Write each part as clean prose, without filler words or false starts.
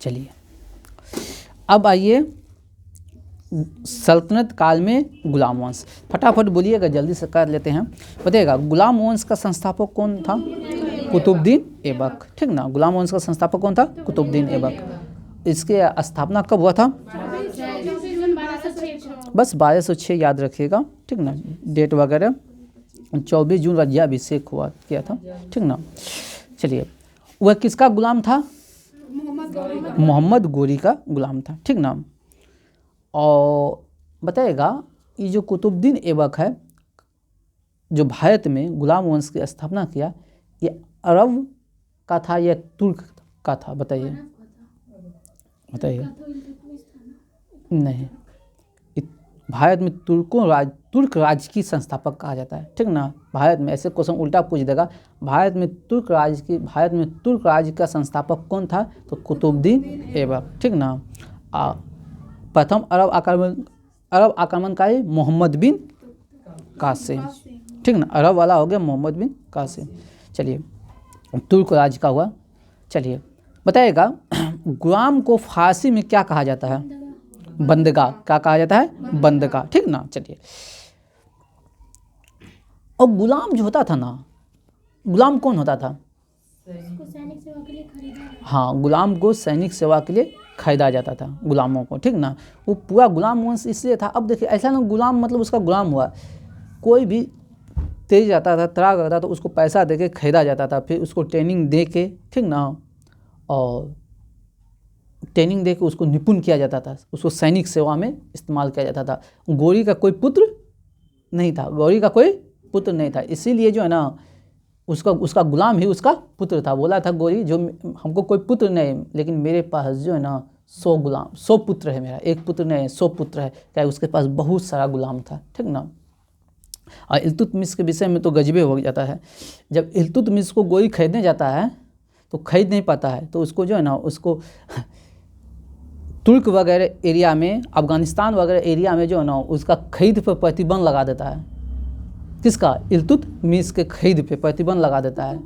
चलिए अब आइए सल्तनत काल में गुलाम वंश, फटाफट बोलिएगा, जल्दी से कर लेते हैं। बताइएगा गुलाम वंश का संस्थापक कौन था? कुतुबुद्दीन ऐबक, ठीक ना। गुलाम वंश का संस्थापक कौन था? कुतुबुद्दीन ऐबक। इसके स्थापना कब हुआ था? बस 1206 याद रखिएगा, ठीक ना, डेट वगैरह। 24 जून राज्याभिषेक हुआ किया था, ठीक ना। चलिए वह किसका गुलाम था? मोहम्मद गोरी का गुलाम था, ठीक ना। और बताइएगा ये जो कुतुबुद्दीन ऐबक है जो भारत में गुलाम वंश की स्थापना किया, ये अरब का था या तुर्क का था? बताइए बताइए। नहीं, भारत में तुर्क राज्य की संस्थापक कहा जाता है, ठीक ना। भारत में ऐसे क्वेश्चन उल्टा पूछ देगा, भारत में तुर्क राज्य का संस्थापक कौन था? तो कुतुबुद्दीन ऐबक, ठीक ना। प्रथम अरब आक्रमणकारी मोहम्मद बिन कासिम, ठीक ना। अरब वाला हो गया मोहम्मद बिन कासिम। चलिए तुर्क राज्य का हुआ। चलिए बताइएगा गुलाम को फारसी में क्या कहा जाता है? बंदगा। क्या कहा जाता है? बंदगा, ठीक ना। चलिए और गुलाम जो होता था ना, गुलाम कौन होता था? हाँ, गुलाम को सैनिक सेवा के लिए खरीदा जाता था, गुलामों को, ठीक ना। वो पूरा गुलाम वंश इसलिए था। अब देखिए ऐसा ना गुलाम मतलब उसका गुलाम हुआ, कोई भी तेज जाता था, तराग रहता तो उसको पैसा देके खरीदा जाता था, फिर उसको ट्रेनिंग दे के, ठीक ना, और ट्रेनिंग दे के उसको निपुण किया जाता था, उसको सैनिक सेवा में इस्तेमाल किया जाता था। गोरी का कोई पुत्र नहीं था, गौरी का कोई पुत्र नहीं था, इसीलिए जो है ना उसका गुलाम ही उसका पुत्र था। बोला था गोरी जो हमको कोई पुत्र नहीं, लेकिन मेरे पास जो है ना 100 पुत्र है, मेरा एक पुत्र नहीं 100 पुत्र है। क्या उसके पास बहुत सारा गुलाम था, ठीक ना। और इल्तुतमिश के विषय में तो गजबे हो जाता है। जब इल्तुतमिश को गोरी खरीदने जाता है तो खरीद नहीं पाता है, तो उसको जो है ना उसको तुर्क वगैरह एरिया में, अफगानिस्तान वगैरह एरिया में जो है ना उसका खरीद पर प्रतिबंध लगा देता है। किसका? इल्तुतमिश के खरीद पे प्रतिबंध लगा देता है।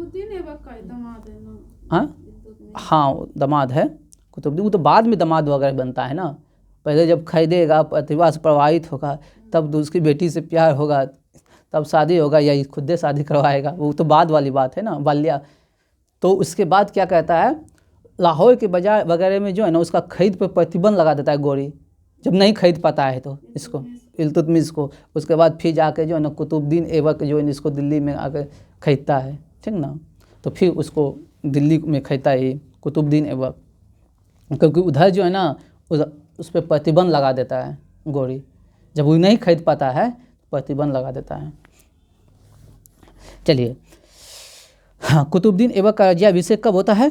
हाँ दामाद है कुतुबुद्दीन, वो तो बाद में दामाद वगैरह बनता है ना। पहले जब खरीदेगा, प्रतिभा से प्रभावित होगा, तब उसकी बेटी से प्यार होगा, तब शादी होगा, या खुद शादी करवाएगा, वो तो बाद वाली बात है ना, बाल्या। तो उसके बाद क्या कहता है, लाहौर के बाजार वगैरह में जो है ना उसका खरीद पर प्रतिबंध लगा देता है गोरी, जब नहीं खरीद पाता है तो इसको इल्तुतमिश को। उसके बाद फिर जाके जो है ना कुतुबुद्दीन ऐबक जो है इसको दिल्ली में आकर खरीदता है, ठीक ना। तो फिर उसको दिल्ली में खरीदता है कुतुबुद्दीन ऐबक, क्योंकि उधर जो है ना उस पर प्रतिबंध लगा देता है गोरी, जब वो नहीं खरीद पाता है प्रतिबंध लगा देता है। चलिए हाँ, कुतुबुद्दीन ऐबक का राज्याभिषेक कब होता है?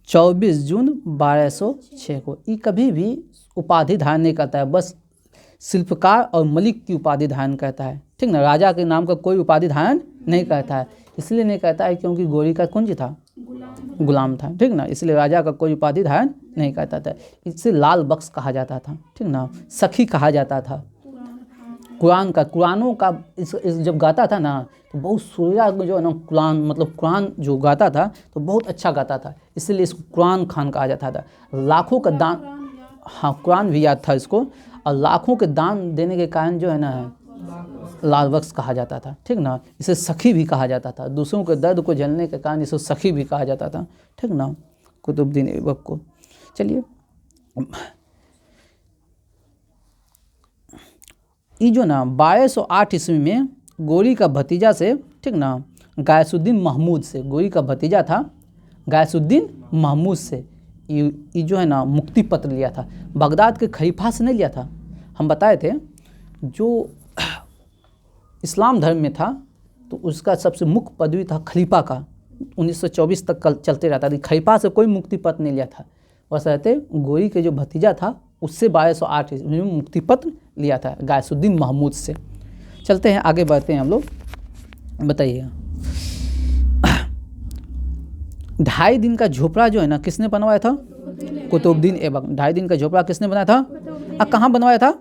24 जून 1206 को। ये कभी भी उपाधि धारण नहीं करता है, बस शिल्पकार और मलिक की उपाधि धारण करता है, ठीक ना। राजा के नाम का कोई उपाधि धारण नहीं करता है, इसलिए नहीं करता है क्योंकि गोरी का कौन जी था? गुलाम था, ठीक ना, इसलिए राजा का कोई उपाधि धारण नहीं करता था। इससे लाल बख्श कहा जाता था, ठीक ना, सखी कहा जाता था। कुरानों का इस जब गाता था ना तो बहुत सुरीला जो है ना कुरान जो गाता था तो बहुत अच्छा गाता था, इसलिए इसको कुरान खान कहा जाता था। लाखों का दान, हाँ कुरान भी याद था इसको, और लाखों के दान देने के कारण जो है ना लाल बख्श कहा जाता था, ठीक ना। इसे सखी भी कहा जाता था, दूसरों के दर्द को झेलने के कारण इसे सखी भी कहा जाता था, ठीक ना, कुतुबुद्दीन ऐबक को। चलिए ये जो ना 1208 ईस्वी में गोरी का भतीजा से, ठीक ना, गायसुद्दीन महमूद से, गोरी का भतीजा था गायसुद्दीन महमूद से ये जो है ना मुक्ति पत्र लिया था। बगदाद के खलीफा से नहीं लिया था। हम बताए थे जो इस्लाम धर्म में था तो उसका सबसे मुख्य पदवी था खलीफा का, 1924 तक चलते रहता था। खलीफा से कोई मुक्ति पत्र नहीं लिया था, बस रहते गोरी के जो भतीजा था उससे 1208 में मुक्ति पत्र लिया था गायसुद्दीन महमूद से। चलते हैं आगे बढ़ते हैं हम लोग। बताइए 2.5 दिन का झोपड़ा जो है ना किसने बनवाया था? कुतुबुद्दीन ऐबक। 2.5 दिन का झोपड़ा किसने बनाया था? कहाँ बनवाया था?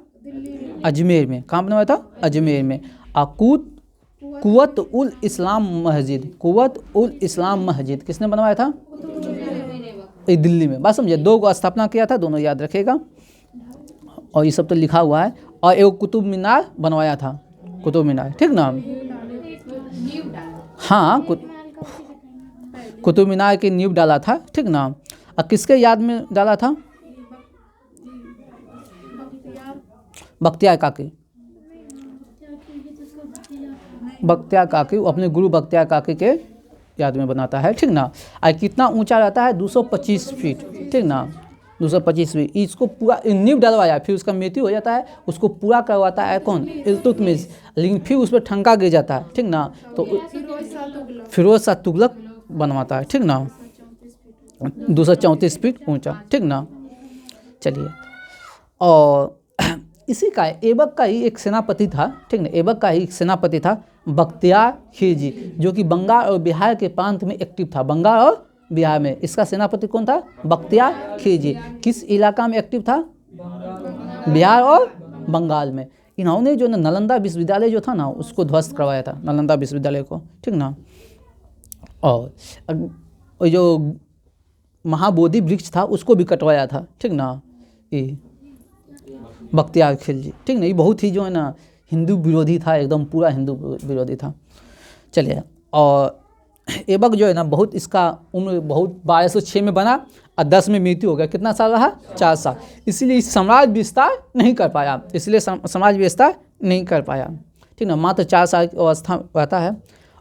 अजमेर में। कहाँ बनवाया था? अजमेर में। कुव्वत उल इस्लाम मस्जिद, कुव्वत उल इस्लाम मस्जिद किसने बनवाया था? दिल्ली में, बात समझे। 2 को स्थापना किया था, दोनों याद रखेगा। और ये सब तो लिखा हुआ है। और एक कुतुब मीनार बनवाया था, कुतुब मीनार, ठीक ना। हाँ, कुतुब मीनार की नींव डाला था, ठीक ना। और किसके याद में डाला था? बख्तियार काकी, बख्तियार काकी, अपने गुरु बख्तियार काकी के याद में बनाता है, ठीक ना। और कितना ऊंचा रहता है? 225 फीट, ठीक ना, 225 फीट। इसको पूरा नींव डलवाया, फिर उसका मृत्यु हो जाता है, उसको पूरा करवाता है कौन? इल्तुतमिश। लेकिन फिर उस पर ठंका गिर जाता है, ठीक ना। तो फिरोज शाह तुगलक बनवाता है, ठीक ना, 234 फीट ऊंचा, ठीक ना। चलिए, और इसी का ऐबक का ही एक सेनापति था, ठीक ना, ऐबक का ही एक सेनापति था बख्तियार खिलजी, जो कि बंगाल और बिहार के प्रांत में एक्टिव था। बंगाल और बिहार में इसका सेनापति कौन था? बख्तियार खिलजी। किस इलाका में एक्टिव था? बिहार और बंगाल में। इन्होंने जो नालंदा विश्वविद्यालय जो था ना, उसको ध्वस्त करवाया था, नालंदा विश्वविद्यालय को, ठीक ना। और जो महाबोधि वृक्ष था उसको भी कटवाया था, ठीक ना, ये बख्तियार खिलजी, ठीक ना। ये बहुत ही जो है ना हिंदू विरोधी था, एकदम पूरा हिंदू विरोधी था। चलिए, और ऐबक जो है ना बहुत, इसका उम्र बहुत 1206 में बना और 10 में मृत्यु हो गया। कितना साल रहा? 4 साल। इसलिए साम्राज्य विस्तार नहीं कर पाया, इसलिए साम्राज्य विस्तार नहीं कर पाया, ठीक ना। मात्र 4 साल की अवस्था रहता है।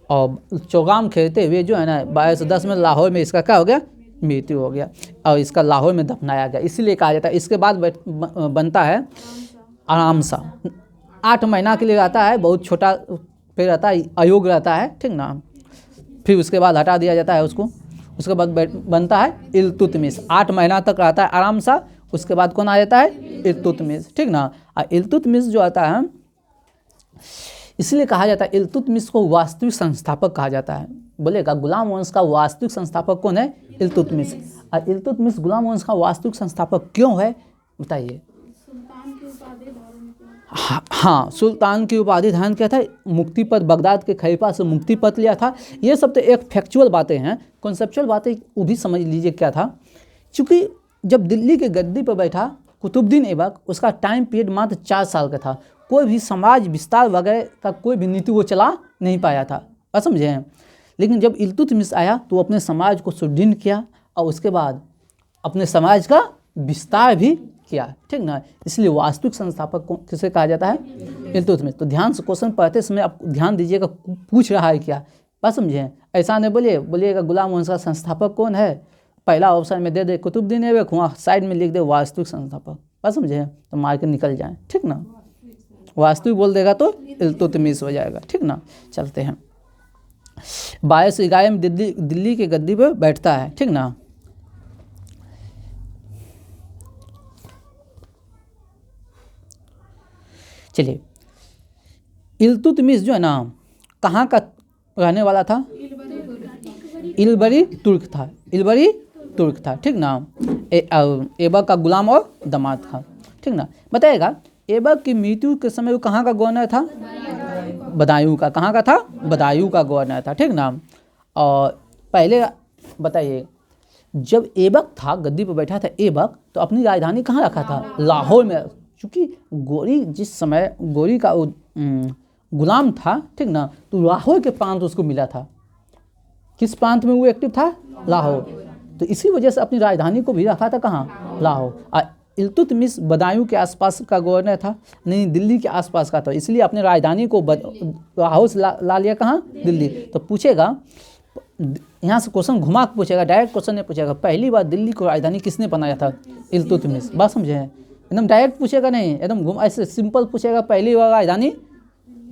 और चौगाम खेलते हुए जो है ना 1210 में लाहौर में इसका क्या हो गया? मृत्यु हो गया, और इसका लाहौर में दफनाया गया। इसीलिए कहा जाता है। इसके बाद बनता है आराम सा, 8 महीना के लिए रहता है, बहुत छोटा पे रहता है, अयोग रहता है, ठीक ना। फिर उसके बाद हटा दिया जाता है उसको। उसके बाद बनता है इल्तुतमिश, 8 महीना तक रहता है आराम सा। उसके बाद कौन आ जाता है? इल्तुतमिश, ठीक ना। और इल्तुतमिश जो आता है, इसलिए कहा जाता है इल्तुतमिश को वास्तविक संस्थापक कहा जाता है। बोलेगा गुलाम वंश का वास्तविक संस्थापक कौन है? इल्तुतमिश। और इल्तुतमिश गुलाम वंश का वास्तविक संस्थापक क्यों है, बताइए। हाँ, सुल्तान की उपाधि धारण किया था, मुक्ति पद बगदाद के खलीफा से मुक्ति पद लिया था। ये सब तो एक फैक्चुअल बातें हैं, कॉन्सेप्चुअल बातें वो भी समझ लीजिए क्या था। क्योंकि जब दिल्ली के गद्दी पर बैठा कुतुबुद्दीन ऐबक, उसका टाइम पीरियड मात्र 4 साल का था। कोई भी समाज विस्तार वगैरह का कोई भी नीति वो चला नहीं पाया था, आप समझे। लेकिन जब इल्तुतमिश आया तो अपने समाज को सुदृढ़ किया और उसके बाद अपने समाज का विस्तार भी किया, ठीक ना। इसलिए वास्तविक संस्थापक को किसे कहा जाता है? इल्तुतमिश। तो ध्यान से क्वेश्चन पढ़ते समय आप ध्यान दीजिएगा पूछ रहा है क्या, बात समझे। ऐसा नहीं बोलिएगा गुलाम वंश का संस्थापक कौन है, पहला ऑप्शन में दे दे कुतुबुद्दीन ऐबक, वहाँ साइड में लिख दे वास्तविक संस्थापक, बात समझे, तो मार के निकल जाए, ठीक ना। वास्तविक बोल देगा तो इल्तुतमिश हो जाएगा, ठीक ना। चलते हैं। 1211 में दिल्ली के गद्दी पर बैठता है, ठीक ना। चलिए, इल्तुतमिश जो है ना कहाँ का रहने वाला था? इलबरी तुर्क था, इलबरी तुर्क था, ठीक ना। ऐबक का गुलाम और दामाद था, ठीक ना। बताइएगा ऐबक की मृत्यु के समय वो कहाँ का गवर्नर था? बदायूं का। कहाँ का था? बदायूं का गवर्नर था, ठीक ना। और पहले बताइए, जब ऐबक था गद्दी पर बैठा था ऐबक, तो अपनी राजधानी कहाँ रखा था? लाहौर में। क्योंकि गोरी जिस समय गोरी का गुलाम था, ठीक ना, तो लाहौर के प्रांत उसको मिला था। किस प्रांत में वो एक्टिव था? लाहौर। तो इसी वजह से अपनी राजधानी को भी रखा था कहाँ? लाहौर। और इल्तुतमिश बदायूं के आसपास का गवर्नर था, नहीं दिल्ली के आसपास का था, इसलिए अपने राजधानी को लाहौर से ला लिया कहाँ? दिल्ली। तो पूछेगा यहाँ से क्वेश्चन घुमा के पूछेगा, डायरेक्ट क्वेश्चन नहीं पूछेगा। पहली बार दिल्ली को राजधानी किसने बनाया था? इल्तुतमिश, बात समझे। एकदम डायरेक्ट पूछेगा नहीं, एकदम घुमा ऐसे सिंपल पूछेगा, पहली बार राजधानी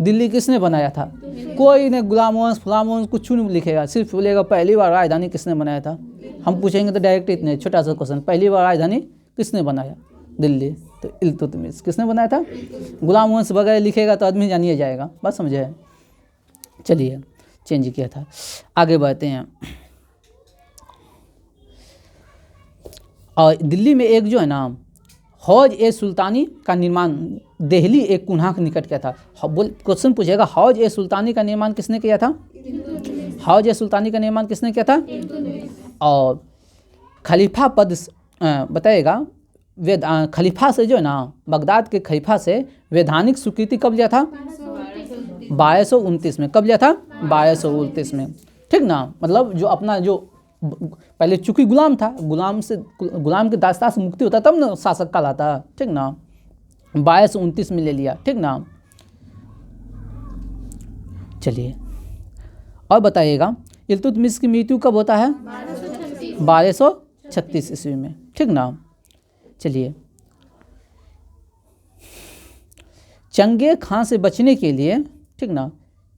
दिल्ली किसने बनाया था? कोई नहीं गुलाम वंश फलाम वंश कुछ नहीं लिखेगा, सिर्फ बोलेगा पहली बार राजधानी किसने बनाया था। हम पूछेंगे तो डायरेक्ट इतने छोटा सा क्वेश्चन, पहली बार राजधानी किसने बनाया? दिल्ली। तो इल्तुतमिश किसने बनाया था? गुलाम वंश वगैरह लिखेगा तो आदमी जानिए जाएगा, बात समझे। चलिए, चेंज किया था। आगे बढ़ते हैं। और दिल्ली में एक जो है ना हौज ए सुल्तानी का निर्माण दिल्ली एक कुन्हा के निकट किया था। क्वेश्चन पूछेगा हौज ए सुल्तानी का निर्माण किसने किया था? हौज ए सुल्तानी का निर्माण किसने किया था? और खलीफा पद बताइएगा, खलीफा से जो है ना, बगदाद के खलीफा से वैधानिक स्वीकृति कब लिया था? 1229 में। कब लिया था? 1229 में। ठीक ना, मतलब जो अपना जो पहले चूंकि गुलाम था, गुलाम के दास्तान से मुक्ति होता तब ना शासक कहलाता। ठीक ना, 1229 में ले लिया। ठीक ना, चलिए और बताइएगा, इल्तुतमिश की मृत्यु कब होता है? 1236 ईस्वी में। ठीक ना, चलिए चंगेज खां से बचने के लिए, ठीक ना,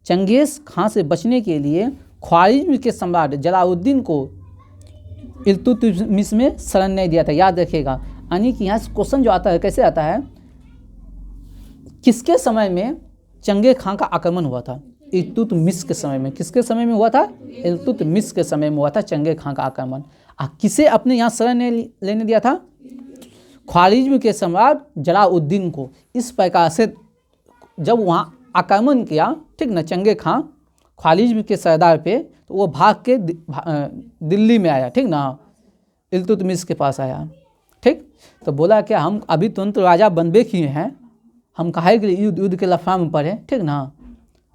चंगेज खां से बचने के लिए ख्वारिज्म के सम्राट जलालुद्दीन को इल्तुतमिश में शरण नहीं दिया था। याद रखिएगा, यानी कि यहाँ से क्वेश्चन जो आता है कैसे आता है, किसके समय में चंगेज खां का आक्रमण हुआ था? इल्तुतमिश के समय में। किसके समय में हुआ था? इल्तुतमिश के समय में हुआ था चंगेज खां का आक्रमण। किसे अपने यहाँ शरण नहीं लेने दिया था? ख्वारिज्म के सम्राट जलालुद्दीन को। इस प्रकार से जब वहाँ आक्रमण किया, ठीक ना, चंगेज खां ख्वारिज्म के सरदार पे, तो वो भाग के दिल्ली में आया। ठीक ना, इल्तुतमिश के पास आया। ठीक, तो बोला क्या, हम अभी तुरंत राजा बनबे किए हैं, हम काहे के लिए युद्ध के लफड़ा में पड़े। ठीक ना,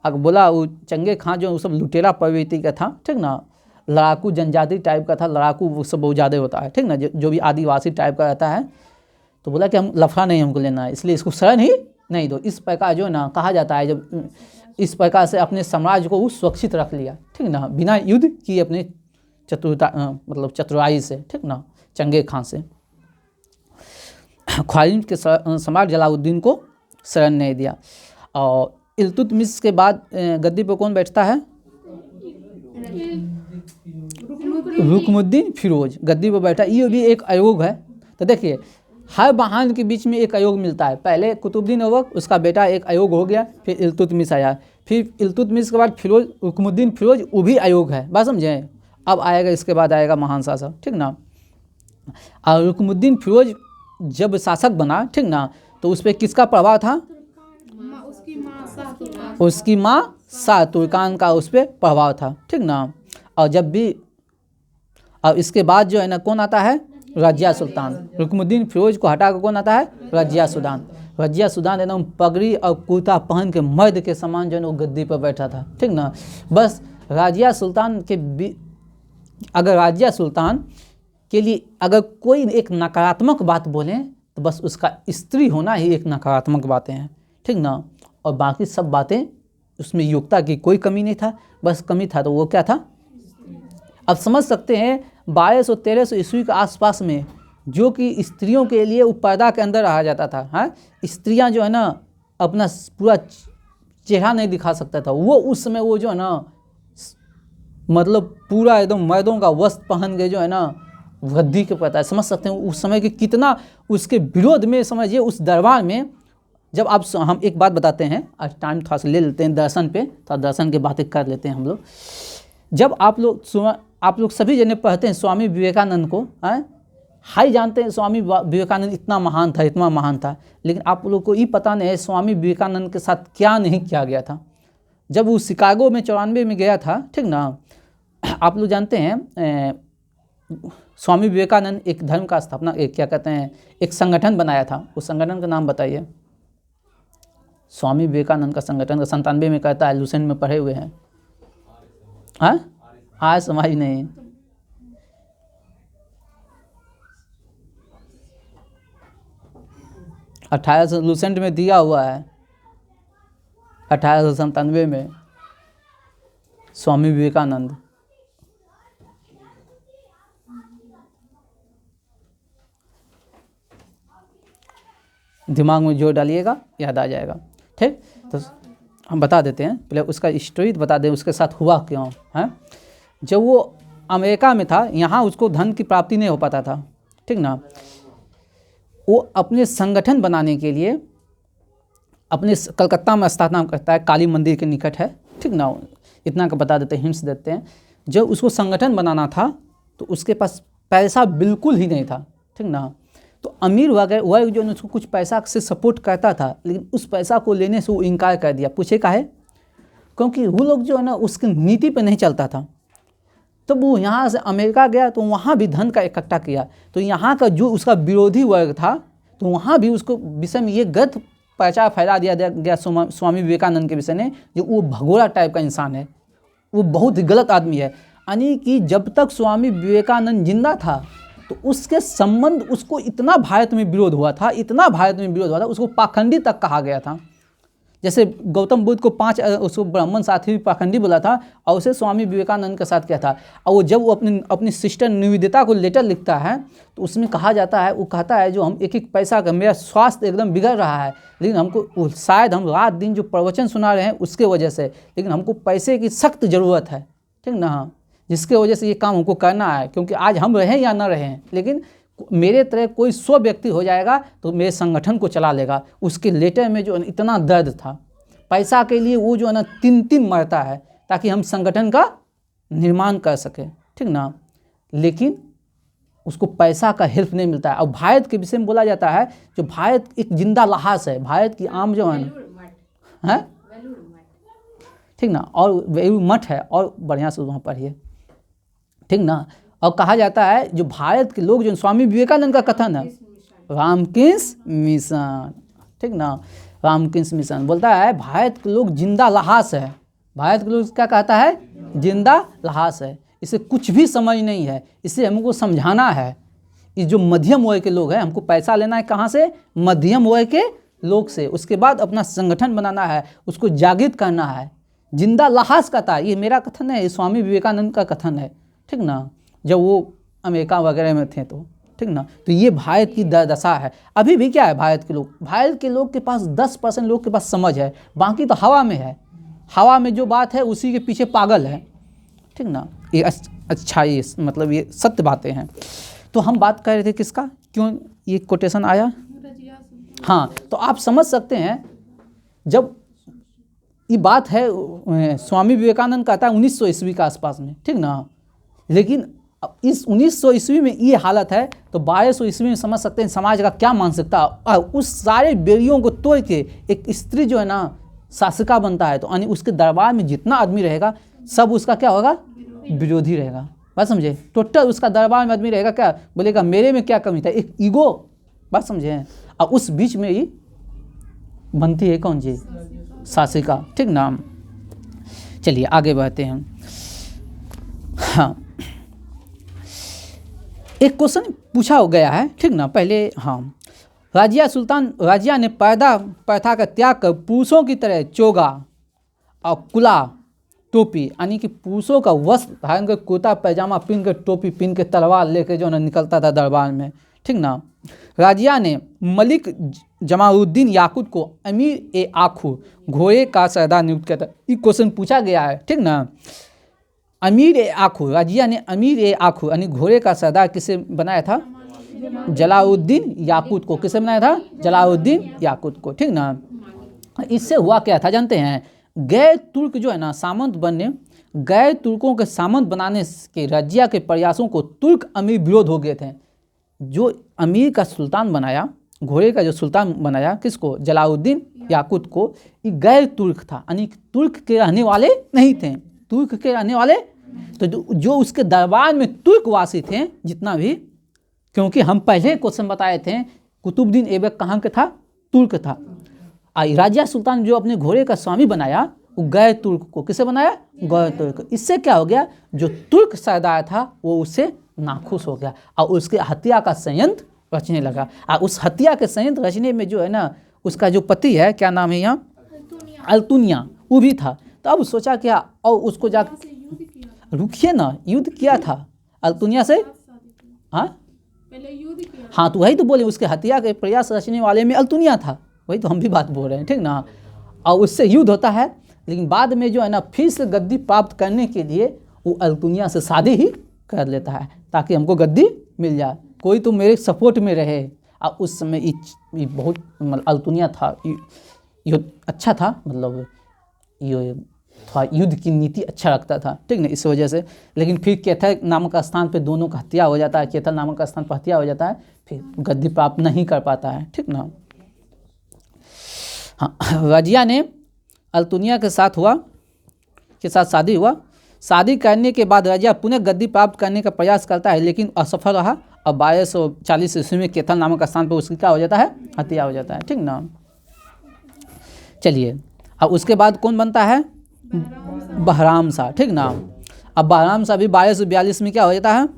अगर बोला वो चंगेज खां जो वो सब लुटेरा प्रवृत्ति का था। ठीक ना, लड़ाकू जनजाति टाइप का था, लड़ाकू वो सब बहुत ज़्यादा होता है। ठीक ना, जो भी आदिवासी टाइप का रहता है, तो बोला कि हम लफड़ा नहीं हमको लेना है, इसलिए इसको शरण ही नहीं दो। इस प्रकार जो है ना कहा जाता है, जब इस प्रकार से अपने साम्राज्य को वो सुरक्षित रख लिया। ठीक ना, बिना युद्ध किए अपने मतलब चतुराई से। ठीक ना, चंगेज खां से ख्वारिज्म के सम्राट जलालुद्दीन को शरण नहीं दिया। और इल्तुतमिश के बाद गद्दी पर कौन बैठता है? रुकनुद्दीन फिरोज गद्दी पर बैठा। ये भी एक आयोग है। तो देखिए, हर बहान के बीच में एक आयोग मिलता है। पहले कुतुबुद्दीन ऐबक, उसका बेटा एक आयोग हो गया, फिर इल्तुतमिश आया, फिर इल्तुतमिश के बाद फिरोज, रुकनुद्दीन फिरोज, वो भी आयोग है। बात समझे? अब आएगा, इसके बाद आएगा महान शासक। ठीक ना, और रुकनुद्दीन फिरोज जब शासक बना, ठीक ना, तो उस पर किसका प्रभाव था? उसकी माँ शाह तुर्कान का उस पर प्रभाव था। ठीक ना, और जब भी, और इसके बाद जो है ना कौन आता है? रजिया सुल्तान। रुकनुद्दीन फिरोज को हटा कर कौन आता है? रजिया सुल्तान। रजिया सुल्तान एकदम पगड़ी और कुर्ता पहन के मर्द के समान जो है वो गद्दी पर बैठा था। ठीक ना, बस रजिया सुल्तान के अगर रजिया सुल्तान के लिए अगर कोई एक नकारात्मक बात बोले, तो बस उसका स्त्री होना ही एक नकारात्मक बातें हैं। ठीक ना, और बाकी सब बातें उसमें योग्यता की कोई कमी नहीं था, बस कमी था तो वो क्या था? अब समझ सकते हैं 1200-1300 ईस्वी के आसपास में जो कि स्त्रियों के लिए वो पर्दा के अंदर रहा जाता था। हाँ, स्त्रियां जो है ना अपना पूरा चेहरा नहीं दिखा सकता था। वो उस समय वो जो है ना मतलब पूरा एकदम मर्दों का वस्त्र पहन के जो है ना गद्दी के पता है। समझ सकते हैं उस समय के कितना उसके विरोध में, समझिए उस दरबार में। जब आप, हम एक बात बताते हैं, आज टाइम थोड़ा सा ले लेते हैं दर्शन पे, तो दर्शन की बातें कर लेते हैं हम लोग। जब आप लोग सभी जने पढ़ते हैं स्वामी विवेकानंद को, हाई जानते हैं स्वामी विवेकानंद इतना महान था, इतना महान था, लेकिन आप लोग को ये पता नहीं है स्वामी विवेकानंद के साथ क्या नहीं किया गया था। जब वो शिकागो में 94 में गया था, ठीक ना, आप लोग जानते हैं स्वामी विवेकानंद एक धर्म का स्थापना, क्या कहते हैं, एक संगठन बनाया था। उस संगठन का नाम बताइए। स्वामी विवेकानंद का संगठन का 97 में कहता है, लुसेंट में पढ़े हुए हैं। हाँ, आज समाज नहीं, 1800 लुसेंट में दिया हुआ है, 1897 में स्वामी विवेकानंद। दिमाग में जोर डालिएगा, याद आ जाएगा। ठीक, तो हम बता देते हैं, पहले उसका स्टोरी बता दें, उसके साथ हुआ क्यों है। जब वो अमेरिका में था, यहाँ उसको धन की प्राप्ति नहीं हो पाता था। ठीक ना, वो अपने संगठन बनाने के लिए अपने कलकत्ता में स्थापना करता है, काली मंदिर के निकट है। ठीक ना, इतना का बता देते हैं, हिंट्स देते हैं। जब उसको संगठन बनाना था तो उसके पास पैसा बिल्कुल ही नहीं था। ठीक ना, तो अमीर वह जो उसको कुछ पैसा से सपोर्ट करता था, लेकिन उस पैसा को लेने से वो इनकार कर दिया। पूछे काहे? क्योंकि वो लोग जो है ना उसकी नीति पे नहीं चलता था। तो वो यहाँ से अमेरिका गया तो वहाँ भी धन का इकट्ठा किया, तो यहाँ का जो उसका विरोधी वर्ग था तो वहाँ भी उसको विषय में ये गलत प्रचार फैला दिया गया स्वामी विवेकानंद के विषय में, जो वो भगोड़ा टाइप का इंसान है, वो बहुत ही गलत आदमी है। यानी कि जब तक स्वामी विवेकानंद जिंदा था तो उसके संबंध, उसको इतना भारत में विरोध हुआ था, इतना भारत में विरोध हुआ था, उसको पाखंडी तक कहा गया था। जैसे गौतम बुद्ध को 5 उसको ब्राह्मण साथी भी पाखंडी बोला था, और उसे स्वामी विवेकानंद के साथ किया था। और वो जब वो अपनी सिस्टर निवेदिता को लेटर लिखता है तो उसमें कहा जाता है, वो कहता है जो हम एक एक पैसा का, मेरा स्वास्थ्य एकदम बिगड़ रहा है, लेकिन हमको शायद हम रात दिन जो प्रवचन सुना रहे हैं उसके वजह से, लेकिन हमको पैसे की सख्त ज़रूरत है, ठीक ना, जिसके वजह से ये काम हमको करना है, क्योंकि आज हम रहें या ना रहें, लेकिन मेरे तरह कोई 100 व्यक्ति हो जाएगा तो मेरे संगठन को चला लेगा। उसके लेटर में जो इतना दर्द था, पैसा के लिए वो जो है ना 3 मरता है ताकि हम संगठन का निर्माण कर सके, ठीक ना, लेकिन उसको पैसा का हेल्प नहीं मिलता है। और भारत के विषय में बोला जाता है जो भारत एक जिंदा लाश है, भारत की आम जो है ना, है ठीक ना, और वेलूर मठ है, और बढ़िया से वहाँ पढ़िए, ठीक ना। और कहा जाता है जो भारत के लोग, जो स्वामी विवेकानंद का कथन है, रामकृष्ण मिशन, ठीक ना, रामकृष्ण मिशन बोलता है भारत के लोग जिंदा लाश है। भारत के लोग क्या कहता है? जिंदा लाश है। इसे कुछ भी समझ नहीं है, इसे हमको समझाना है। ये जो मध्यम वर्ग के लोग हैं, हमको पैसा लेना है कहाँ से? मध्यम वर्ग के लोग से। उसके बाद अपना संगठन बनाना है, उसको जागृत करना है। जिंदा लाश का था, ये मेरा कथन है, स्वामी विवेकानंद का कथन है, ठीक ना, जब वो अमेरिका वगैरह में थे तो, ठीक ना। तो ये भारत की दशा है। अभी भी क्या है, भारत के लोग के पास 10% लोग के पास समझ है, बाकी तो हवा में है। हवा में जो बात है उसी के पीछे पागल है, ठीक ना। ये अच्छा, ये मतलब ये सत्य बातें हैं। तो हम बात कर रहे थे किसका, क्यों ये कोटेशन आया? हाँ, तो आप समझ सकते हैं जब ये बात है, स्वामी विवेकानंद का था 1900 ईस्वी के आसपास में, ठीक ना, लेकिन इस 1900 ईस्वी में ये हालत है तो 1200 ईस्वी में समझ सकते हैं समाज का क्या मानसिकता। उस सारे बेरियों को तोड़ के एक स्त्री जो है ना शासिका बनता है, तो यानी उसके दरबार में जितना आदमी रहेगा सब उसका क्या होगा? विरोधी रहेगा। बात समझे? टोटल उसका दरबार में आदमी रहेगा क्या? बोलेगा मेरे में क्या कमी था, एक ईगो। बात समझे? और उस बीच में ही बनती है कौन जी? शासिका, ठीक ना। चलिए आगे बढ़ते हैं। हाँ, एक क्वेश्चन पूछा गया है, ठीक ना, पहले। हाँ, राजिया ने पर्दा प्रथा का त्याग कर पुरुषों की तरह चोगा और कुला टोपी, यानी कि पुरुषों का वस्त्र धारण कर, कुर्ता पैजामा पहन कर, टोपी पहन के, तलवार लेकर जो है निकलता था दरबार में, ठीक ना। राजिया ने मलिक जमालुद्दीन याकूत को अमीर ए आखू घोड़े का सरदार नियुक्त किया था। ये क्वेश्चन पूछा गया है, ठीक ना। अमीर ए आखू, राजिया ने अमीर ए आखू यानी घोड़े का सरदार किसे बनाया था? जलालुद्दीन याकूत को। किसे बनाया था? जलालुद्दीन याकूत को, ठीक ना। इससे हुआ क्या था जानते हैं? गैर तुर्क जो है ना सामंत बनने, गैर तुर्कों के सामंत बनाने के राजिया के प्रयासों को तुर्क अमीर विरोध हो गए थे। जो अमीर का सुल्तान बनाया, घोड़े का जो सुल्तान बनाया, किसको? जलालुद्दीन याकूत को, ये गैर तुर्क था, यानी तुर्क के रहने वाले नहीं थे। तुर्क के रहने वाले तो जो उसके दरबार में तुर्कवासी थे जितना भी, क्योंकि हम पहले क्वेश्चन बताए थे कुतुबुद्दीन ऐबक कहाँ के था? तुर्क था। राजिया सुल्तान जो अपने घोड़े का स्वामी बनाया वो गैर तुर्क को। किसे बनाया? गैर तुर्क। इससे क्या हो गया? जो तुर्क सरदार था वो उससे नाखुश हो गया और उसके हत्या का संयंत्र रचने लगा। और उस हत्या के संयंत्र रचने में जो है ना उसका जो पति है, क्या नाम है यहाँ? अल्तुनिया, वो भी था। तो अब सोचा क्या, और उसको जा रुकिए ना, युद्ध किया था अल्तुनिया से। हाँ हाँ, तो वही तो बोले, उसके हत्या के प्रयास रचने वाले में अल्तुनिया था, वही तो हम भी बात बोल रहे हैं, ठीक ना। और उससे युद्ध होता है, लेकिन बाद में जो है ना फिर से गद्दी प्राप्त करने के लिए वो अल्तुनिया से शादी ही कर लेता है ताकि हमको गद्दी मिल जाए, कोई तो मेरे सपोर्ट में रहे। और उस समय ये बहुत मतलब अल्तुनिया था, ये अच्छा था, मतलब ये थोड़ा युद्ध की नीति अच्छा रखता था, ठीक ना, इस वजह से। लेकिन फिर कैथल नामक स्थान पे दोनों का हत्या हो जाता है, कैथल नामक स्थान पर हत्या हो जाता है, फिर गद्दी प्राप्त नहीं कर पाता है, ठीक ना। हाँ, राजिया ने अल्तुनिया के साथ शादी हुआ शादी करने के बाद रजिया पुनः गद्दी प्राप्त करने का प्रयास करता है लेकिन असफल रहा। अब 1240 ईस्वी में केथल नामक स्थान पर उसकी क्या हो जाता है, हत्या हो जाता है। ठीक ना। चलिए अब उसके बाद कौन बनता है, बहराम शाह। ठीक ना। अब बहराम शाह भी 1242 में क्या हो जाता है,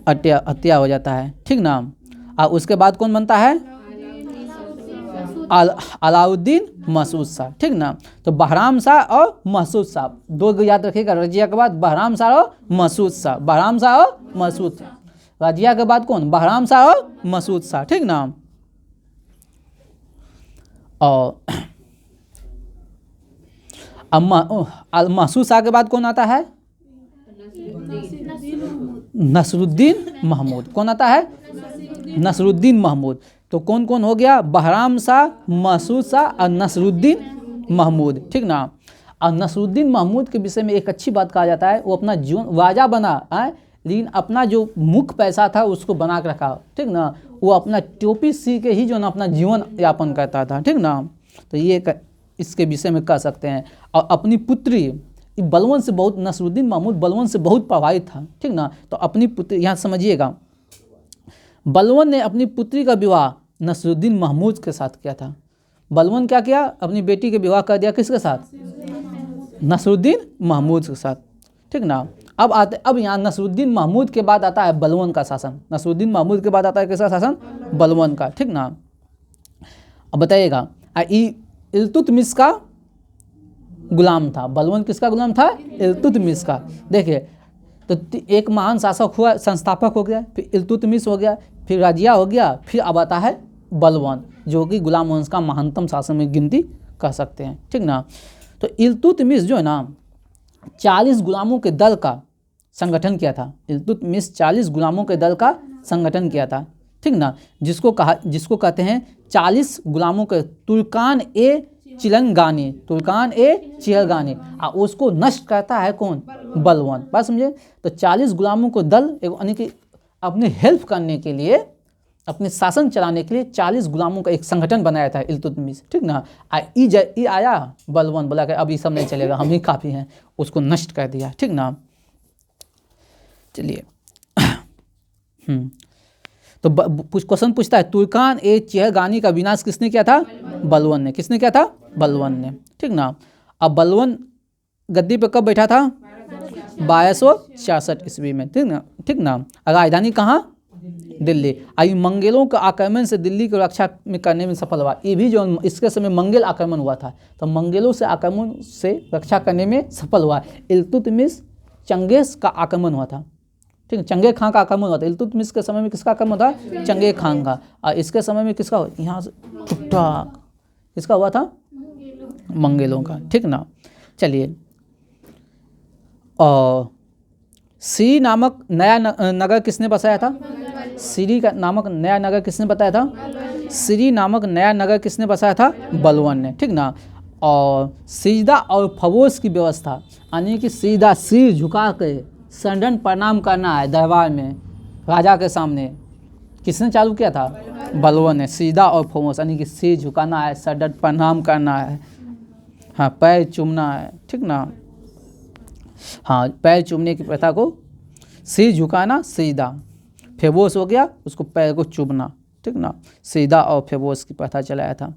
हत्या हो जाता है। ठीक ना। अब उसके बाद कौन बनता है, अलाउद्दीन मसूद शाह। ठीक ना। तो बहराम शाह और मसूद शाह दो याद रखिएगा, रजिया के बाद बहराम शाह और मसूद शाह, बहराम शाह और मसूद शाह। रजिया के बाद कौन, बहराम शाह और मसूद शाह। ठीक ना। और अब मसूद शाह के बाद कौन आता है, नसरुद्दीन महमूद। कौन आता है, नसरुद्दीन महमूद। तो कौन कौन हो गया, बहराम शाह, मसूद शाह और नसरुद्दीन महमूद। ठीक ना। और नसरुद्दीन महमूद के विषय में एक अच्छी बात कहा जाता है, वो अपना जीवन राजा बना है लेकिन अपना जो मुख्य पैसा था उसको बना के रखा। ठीक ना। वो अपना टोपी सी के ही जो ना अपना जीवन यापन करता था। ठीक ना। तो ये इसके विषय में कह सकते हैं। और अपनी पुत्री बलवन से बहुत, नसरुद्दीन महमूद बलवन से बहुत प्रभावित था। ठीक ना। तो अपनी पुत्री, यहाँ समझिएगा, बलवन ने अपनी पुत्री का विवाह नसरुद्दीन महमूद के साथ किया था। बलवन क्या किया, अपनी बेटी के विवाह कर दिया किसके साथ, नसरुद्दीन महमूद के साथ। ठीक ना। अब यहाँ नसरुद्दीन महमूद के बाद आता है बलवन का शासन। नसरुद्दीन महमूद के बाद आता है किसका शासन, बलवन का। ठीक ना। अब बताइएगा, इल्तुतमिश का गुलाम था। बलवन किसका गुलाम था, इल्तुतमिश का। देखिए तो एक महान शासक हुआ, संस्थापक हो गया, फिर इल्तुतमिश हो गया, फिर रजिया हो गया, फिर अब आता है बलवन जो कि गुलाम वंश का महानतम शासन में गिनती कर सकते हैं। ठीक ना। तो इल्तुतमिश जो है ना 40 गुलामों के दल का संगठन किया था। इल्तुतमिश 40 गुलामों के दल का संगठन किया था। ठीक ना। जिसको कहते हैं 40 गुलामों के तुर्कान ए चिलंगानी, तुर्कान ए चिलगानी। उसको नष्ट करता है कौन, बलवन। बात समझे। तो 40 गुलामों को दल, यानी कि अपने हेल्प करने के लिए, अपने शासन चलाने के लिए 40 गुलामों का एक संगठन बनाया था इल्तुतमिश। ठीक ना। ई आया बलवन, बोला कि अब ये सब नहीं चलेगा, हम ही काफ़ी हैं, उसको नष्ट कर दिया। ठीक ना। चलिए तो कुछ क्वेश्चन पूछता है, तुर्कान ए चिलगानी का विनाश किसने किया था, बलवन ने। किसने किया था, बलवन ने। ठीक ना। अब बलवन गद्दी पे कब बैठा था, 1266 ईस्वी में। ठीक ना। ठीक ना। राजधानी कहाँ, दिल्ली। आई मंगेलों के आक्रमण से दिल्ली की रक्षा में करने में सफल हुआ। ये भी जो इसके समय मंगेल आक्रमण हुआ था, तो मंगेलों से आक्रमण से रक्षा करने में सफल हुआ। इल्तुतमिश चंगेज का आक्रमण हुआ था। ठीक है, चंगे खां का आक्रमण हुआ था। इल्तुतमिश के समय में किसका आक्रमण था, चंगे खां का। और इसके समय में किसका, यहाँ से ठुट्टा किसका हुआ था, मंगेलों का। ठीक ना। चलिए, और सीरी नामक नया नगर किसने बसाया था, सीरी का नामक नया नगर किसने बताया था, सीरी नामक नया नगर किसने बसाया था, बलवन ने। ठीक ना। और सिजदा और फवोस की व्यवस्था, यानी कि सीधा सिर झुका के संडन प्रणाम करना है दरबार में राजा के सामने, किसने चालू किया था, बलवन ने। सीधा और फवोस यानी कि सिर झुकाना है, संडन प्रणाम करना है, हाँ पैर चूमना है। ठीक ना। हाँ, पैर चूमने की प्रथा को सिर झुकाना, सीधा। फेबोस हो गया, उसको पैर को चूमना। ठीक ना। सीधा और फेबोस की प्रथा चलाया था।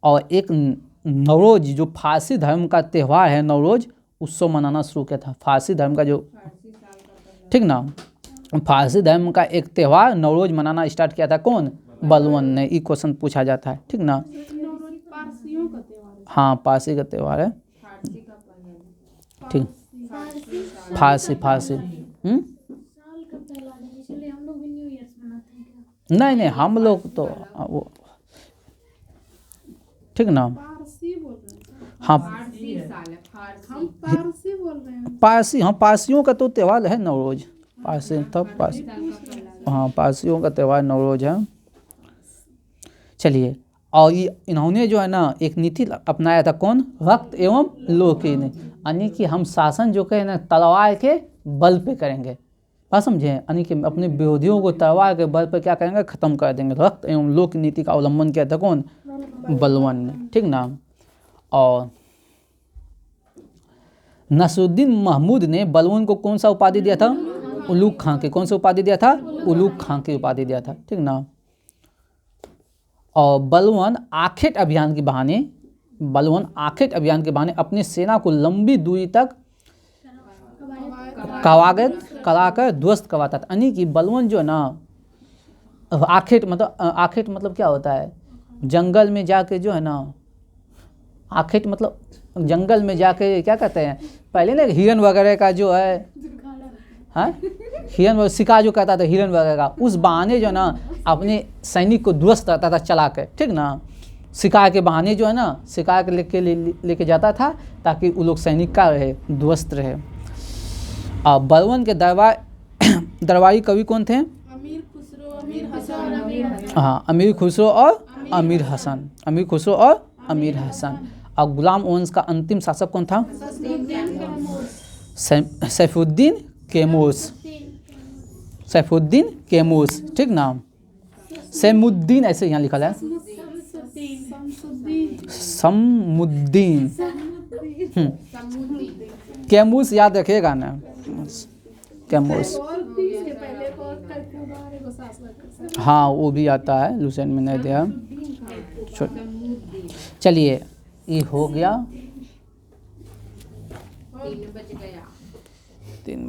और एक नवरोज जो फारसी धर्म का त्यौहार है, नवरोज उत्सव मनाना शुरू किया था। फारसी धर्म का जो, ठीक ना, फारसी धर्म का एक त्यौहार नवरोज मनाना स्टार्ट किया था कौन, बलवन ने। ये क्वेश्चन पूछा जाता है। ठीक ना। हाँ, पारसी का त्यौहार है। ठीक, फारसी नहीं, हम लोग तो वो, ठीक ना। हाँ, पारसी, हाँ पारसियों का तो त्यौहार है नवरोज। पारसी तब पारसी, हाँ पारसियों का त्यौहार नवरोज है। चलिए, और ये इन्होंने जो है ना एक नीति अपनाया था कौन, रक्त एवं लोह की, यानी कि हम शासन जो कहे ना तलवार के बल पे करेंगे। बात समझे, यानी कि अपने विरोधियों को तलवार के बल पे क्या करेंगे, खत्म कर देंगे। रक्त एवं लोह की नीति का अवलंबन किया था कौन, बलवन ने। ठीक ना। और नसरुद्दीन महमूद ने बलवन को कौन सा उपाधि दिया था? उलूग खां के। कौन सा उपाधि दिया था? उलूग खां की उपाधि दिया था, ठीक ना। और बलवन आखेट अभियान के बहाने अपनी सेना को लंबी दूरी तक कराकर ध्वस्त करवाता था। यानी कि बलवन जो है ना, आखेट मतलब क्या होता है? जंगल में जाके जो है ना, आखेट मतलब जंगल में जाके क्या कहते हैं, पहले ना हिरन वगैरह का जो है, हाँ, हिरन शिकार जो करता था हिरन वगैरह का, उस बहाने जो है ना अपने सैनिक को ध्वस्त करता था चला के, ठीक ना। शिकार के बहाने जो है ना शिकार के लेके जाता था ताकि वो लोग सैनिक का रहे, ध्वस्त रहे। अब बलवन के दरबारी कवि कौन थे? अमीर खुसरो, अमीर हसन। हाँ, अमीर खुसरो और अमीर हसन। अमीर खुसरो और अमीर हसन। और गुलाम वंश का अंतिम शासक कौन था? सैफुद्दीन कैमूस। सैफुद्दीन कैमूस, ठीक ना। सैमुद्दीन ऐसे यहाँ लिखा है, समुद्दीन। कैमूस याद रखिएगा ना, कैमूस। हाँ, वो भी आता है, लुसेंट में नहीं दिया। चलिए, ये हो गया 3